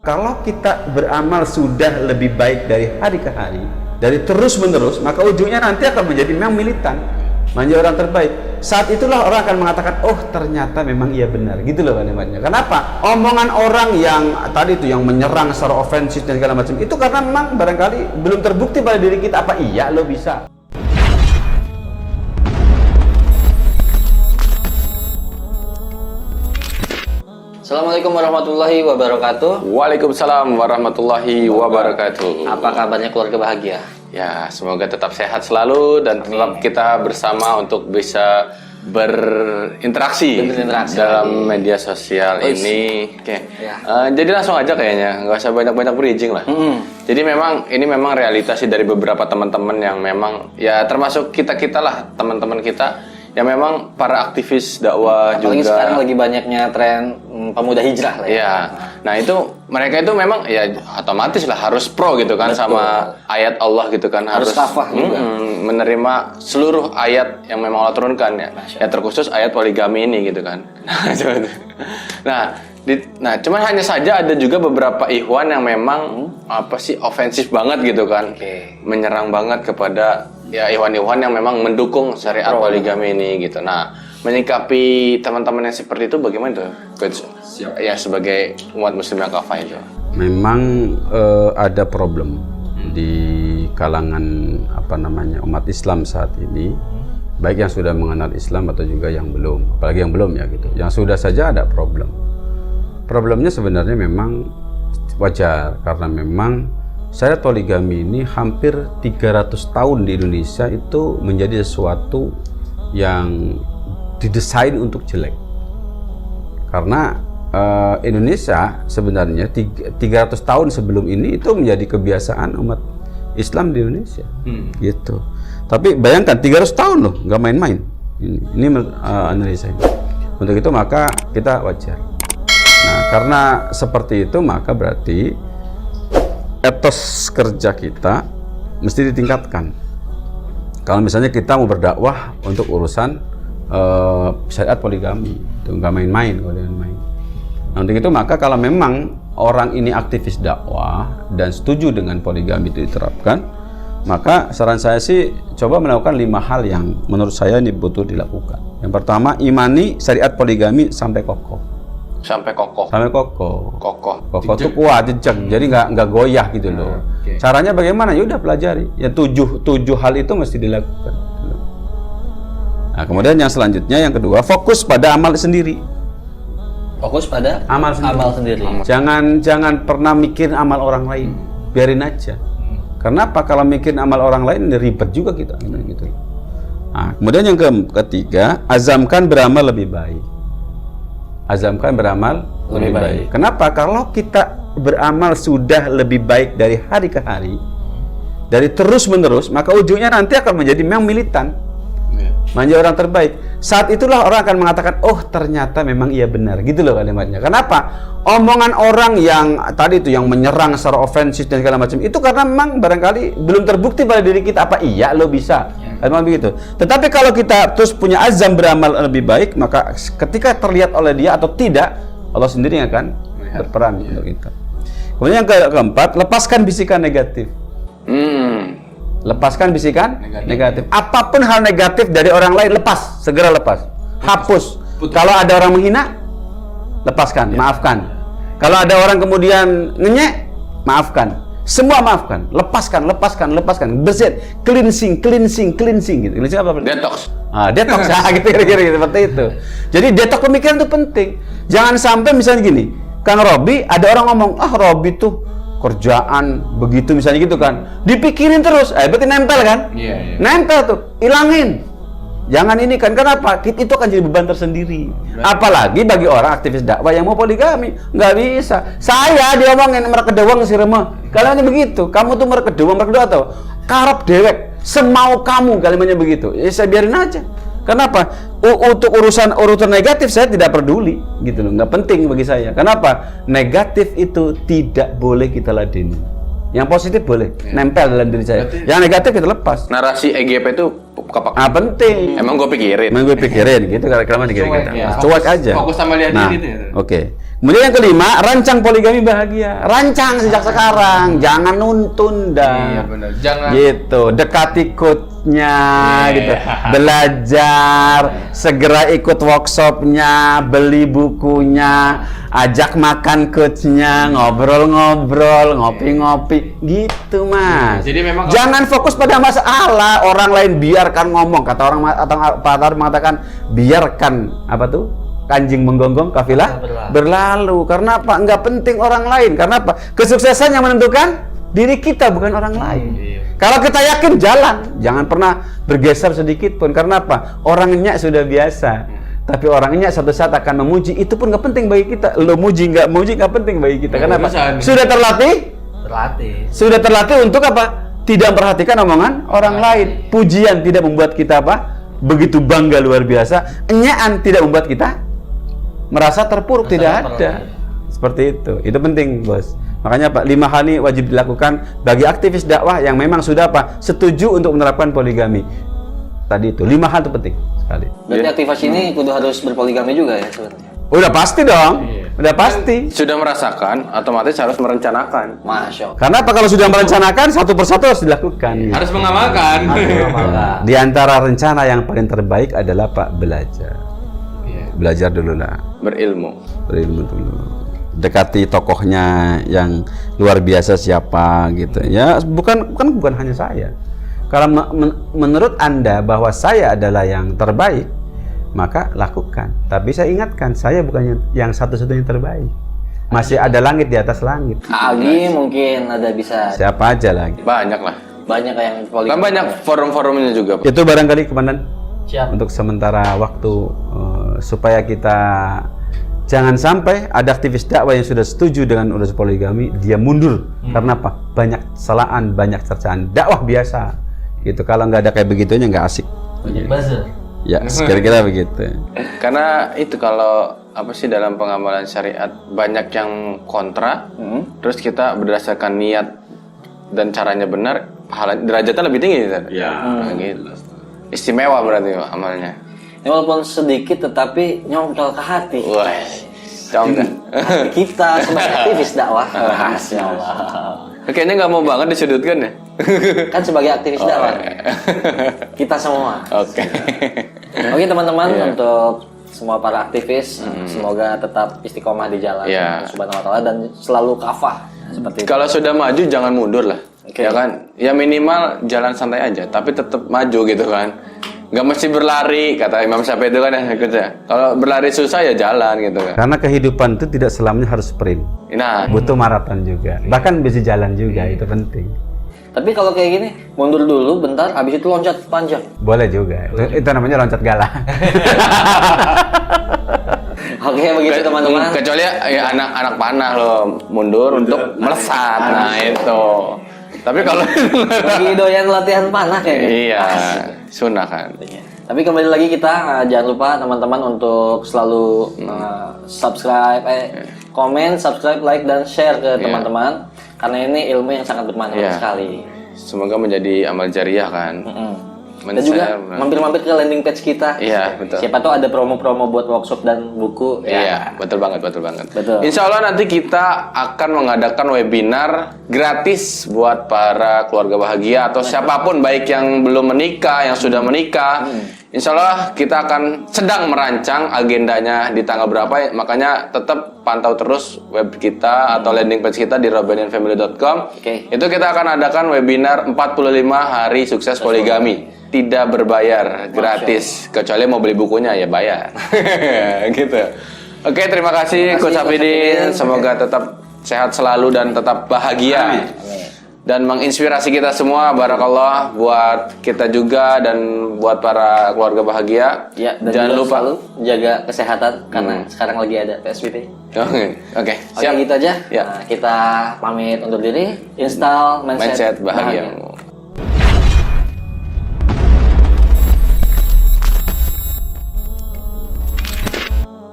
Kalau kita beramal sudah lebih baik dari hari ke hari, dari terus menerus, maka ujungnya nanti akan menjadi memang militan, menjadi orang terbaik. Saat itulah orang akan mengatakan, oh ternyata memang iya benar, gitu loh kalimatnya. Kenapa? Omongan orang yang tadi itu yang menyerang secara ofensif dan segala macam itu karena memang barangkali belum terbukti pada diri kita apa iya lo bisa. Assalamualaikum warahmatullahi wabarakatuh. Waalaikumsalam warahmatullahi wabarakatuh. Apa kabarnya keluarga bahagia? Ya, semoga tetap sehat selalu dan tetap kita bersama untuk bisa berinteraksi dalam media sosial ini. Oke. Ya. Jadi langsung aja kayaknya, nggak usah banyak-banyak bridging lah. Jadi memang ini memang realitas sih dari beberapa teman-teman yang memang ya termasuk kita lah, teman-teman kita yang memang para aktivis dakwah. Apalagi juga sekarang lagi banyaknya tren pemuda hijrah lah ya. Iya. Nah itu mereka itu memang ya otomatis lah harus pro gitu kan. Betul. Sama ayat Allah gitu kan, harus kafah juga. menerima seluruh ayat yang memang Allah turunkan ya. Ya terkhusus ayat poligami ini gitu kan. Nah, cuman hanya saja ada juga beberapa ikhwan yang memang ofensif banget gitu kan. Menyerang banget kepada ya ikhwan-ikhwan yang memang mendukung syariat poligami ini gitu. Nah, menyikapi teman-teman yang seperti itu bagaimana tuh, Coach? Ya sebagai umat muslim yang kafah itu. Memang ada problem di kalangan umat Islam saat ini, baik yang sudah mengenal Islam atau juga yang belum, apalagi yang belum ya gitu. Yang sudah saja ada problem. Problemnya sebenarnya memang wajar karena memang syariat poligami ini hampir 300 tahun di Indonesia itu menjadi sesuatu yang didesain untuk jelek. Karena Indonesia sebenarnya 300 tahun sebelum ini itu menjadi kebiasaan umat Islam di Indonesia. Gitu. Tapi bayangkan 300 tahun loh, nggak main-main. Ini analisa ini. Untuk itu maka kita wajar. Nah, karena seperti itu maka berarti etos kerja kita mesti ditingkatkan. Kalau misalnya kita mau berdakwah untuk urusan syariat poligami, itu nggak main-main, Nah, untuk itu maka kalau memang orang ini aktivis dakwah dan setuju dengan poligami itu diterapkan, maka saran saya sih coba melakukan 5 hal yang menurut saya ini butuh dilakukan. Yang pertama, imani syariat poligami sampai kokoh. Sampai kokoh. Kokoh itu kuat, jejak. Jadi nggak goyah gitu loh. Caranya bagaimana? Ya udah pelajari. Ya tujuh hal itu mesti dilakukan. Nah, kemudian yang selanjutnya, yang kedua, fokus pada amal sendiri. Fokus pada Amal sendiri. Jangan pernah mikir amal orang lain. Biarin aja. Kenapa? Kalau mikir amal orang lain ribet juga kita. Gitu. Nah, kemudian yang ketiga, azamkan beramal lebih baik. Azamkan beramal lebih baik. Kenapa? Kalau kita beramal sudah lebih baik dari hari ke hari, dari terus menerus, maka ujungnya nanti akan menjadi memang militan, menjadi orang terbaik. Saat itulah orang akan mengatakan, oh ternyata memang iya benar, gitu loh kalimatnya. Kenapa? Omongan orang yang tadi itu yang menyerang secara ofensif dan segala macam itu karena memang barangkali belum terbukti pada diri kita apa iya lo bisa. Memang begitu. Tetapi kalau kita terus punya azam beramal lebih baik, maka ketika terlihat oleh dia atau tidak, Allah sendiri yang akan berperan untuk kita. Kemudian yang keempat, lepaskan bisikan negatif. Lepaskan bisikan negatif. Apapun hal negatif dari orang lain, lepas, segera lepas. Hapus. Kalau ada orang menghina, lepaskan, maafkan. Kalau ada orang kemudian ngenyek, maafkan. Semua maafkan, lepaskan, bersih, cleansing gitu. Cleansing apa? Detox. Detox ya, gitu kira-kira seperti itu. Jadi detox pemikiran itu penting. Jangan sampai misalnya gini, Kang Robi, ada orang ngomong, Robi tuh kerjaan begitu misalnya gitu kan, dipikirin terus, berarti nempel kan? Iya. Nempel tuh, ilangin. Jangan ini kan, kenapa? Itu akan jadi beban tersendiri. Apalagi bagi orang aktivis dakwah yang mau poligami, nggak bisa. Saya diomongin merekedewang si Rema. Kalian begitu, kamu tuh merekedewang atau karep dewek, semau kamu kalimatnya begitu. Ya saya biarin aja. Kenapa? Untuk urusan negatif saya tidak peduli, gitu loh. Nggak penting bagi saya. Kenapa? Negatif itu tidak boleh kita ladeni. Yang positif boleh, nempel dalam diri saya. Berarti, yang negatif kita lepas. Narasi EGP itu penting. Emang gue pikirin. Gitu kira-kira kita. Cuek aja. Fokus sama lihat diri itu ya. Oke. Kemudian yang kelima, rancang poligami bahagia. Rancang sejak sekarang, jangan tunda. Iya benar. Jangan Gitu, dekati coachnya, gitu. Belajar, segera ikut workshopnya, beli bukunya, ajak makan coachnya, ngobrol-ngobrol, ngopi-ngopi, gitu Mas. Jadi memang jangan fokus pada masalah orang lain, biarkan ngomong. Kata orang atau Pak Tar mengatakan, biarkan apa tuh? Anjing menggonggong, kafilah berlalu. Karena apa? Enggak penting orang lain. Karena apa? Kesuksesan yang menentukan diri kita, bukan orang lain. Kalau kita yakin, jalan. Jangan pernah bergeser sedikit pun. Karena apa? Orangnya sudah biasa. Tapi orangnya suatu saat akan memuji. Itu pun nggak penting bagi kita. Lo muji nggak penting bagi kita. Karena apa? Sudah terlatih. Sudah terlatih untuk apa? Tidak memperhatikan omongan orang lain. Pujian tidak membuat kita apa? Begitu bangga luar biasa. Enyaan tidak membuat kita merasa terpuruk, tidak ada. Seperti itu penting bos. Makanya Pak, 5 hal ini wajib dilakukan bagi aktivis dakwah yang memang sudah apa? Setuju untuk menerapkan poligami. Tadi itu 5 hal itu penting sekali. Berarti aktivis ini kudu harus berpoligami juga ya sebenarnya. Udah pasti dong. Udah pasti. sudah merasakan, otomatis harus merencanakan. Masya Allah. Karena apa? Kalau sudah merencanakan, satu persatu harus dilakukan. Gitu. Harus mengamalkan. Di antara rencana yang paling terbaik adalah Pak, belajar. Belajar dulu lah. Berilmu dulu. Dekati tokohnya yang luar biasa siapa gitu. Ya, bukan hanya saya. Kalau menurut Anda bahwa saya adalah yang terbaik, maka lakukan. Tapi saya ingatkan, saya bukan yang satu-satunya terbaik. Masih ada langit di atas langit. Agi mungkin ada bisa. Siapa aja lagi. banyak lah. Banyak yang poligami. Kan banyak forum-forumnya juga, Pak. Itu barangkali Komandan. Siap. Untuk sementara waktu supaya kita jangan sampai ada aktivis dakwah yang sudah setuju dengan urus poligami dia mundur. Karena apa? Banyak kesalahan, banyak cercaan dakwah biasa gitu. Kalau nggak ada kayak begitunya nggak asik. Banyak buzzer. Ya, kira-kira begitu. Karena itu kalau apa sih dalam pengamalan syariat banyak yang kontra, terus kita berdasarkan niat dan caranya benar, pahala derajatnya lebih tinggi kan? Gitu. Istimewa berarti amalnya. Ini walaupun sedikit tetapi nyongkel ke hati. Wah, contoh. Hati kita sebagai aktivis dakwah. Masya Allah. Kayaknya nggak mau banget disudutkan ya? Kan sebagai aktivis dakwah. Kita semua. Oke. Oke teman-teman, untuk semua para aktivis, semoga tetap istiqomah di jalan Allah Subhanahu wa Ta'ala dan selalu kafah seperti itu. Kalau sudah maju jangan mundur lah. Ya kan? Ya minimal jalan santai aja, tapi tetap maju gitu kan. Nggak mesti berlari, kata Imam Syafi'i itu kan ya. Kalau berlari susah ya jalan gitu kan. Karena kehidupan itu tidak selamanya harus sprint. Nah, Butuh maraton juga. Bahkan bisa jalan juga, itu penting. Tapi kalau kayak gini, mundur dulu bentar, habis itu loncat panjang. Boleh juga. Itu namanya loncat galah. Oke, begitu teman-teman. kecuali ya anak-anak panah loh mundur untuk melesat. Nah, itu. Tapi kalau Lagi doyan latihan panah kayak gitu. iya, sunnah kan. Tapi kembali lagi kita jangan lupa teman-teman untuk selalu subscribe, komen, subscribe, like dan share ke teman-teman karena ini ilmu yang sangat bermanfaat sekali. Semoga menjadi amal jariah kan. Dan juga mampir-mampir ke landing page kita. Iya, betul. Siapa tahu ada promo-promo buat workshop dan buku. Iya, betul banget. Betul. Insya Allah nanti kita akan mengadakan webinar gratis buat para keluarga bahagia atau siapapun, baik yang belum menikah, yang sudah menikah. Insya Allah kita akan sedang merancang agendanya di tanggal berapa, makanya tetap pantau terus web kita atau landing page kita di robanianfamily.com. Itu kita akan adakan webinar 45 hari sukses poligami. Tidak berbayar, gratis. Kecuali mau beli bukunya ya bayar. Gitu. Oke, terima kasih Coach Hafidin. Semoga tetap sehat selalu dan tetap bahagia. Dan menginspirasi kita semua, barakallah, buat kita juga dan buat para keluarga bahagia. Ya, dan jangan lupa selalu jaga kesehatan karena sekarang lagi ada PSBB. Oke, siap. Gitu aja. Ya. Nah, kita pamit undur diri. Install mindset bahagia.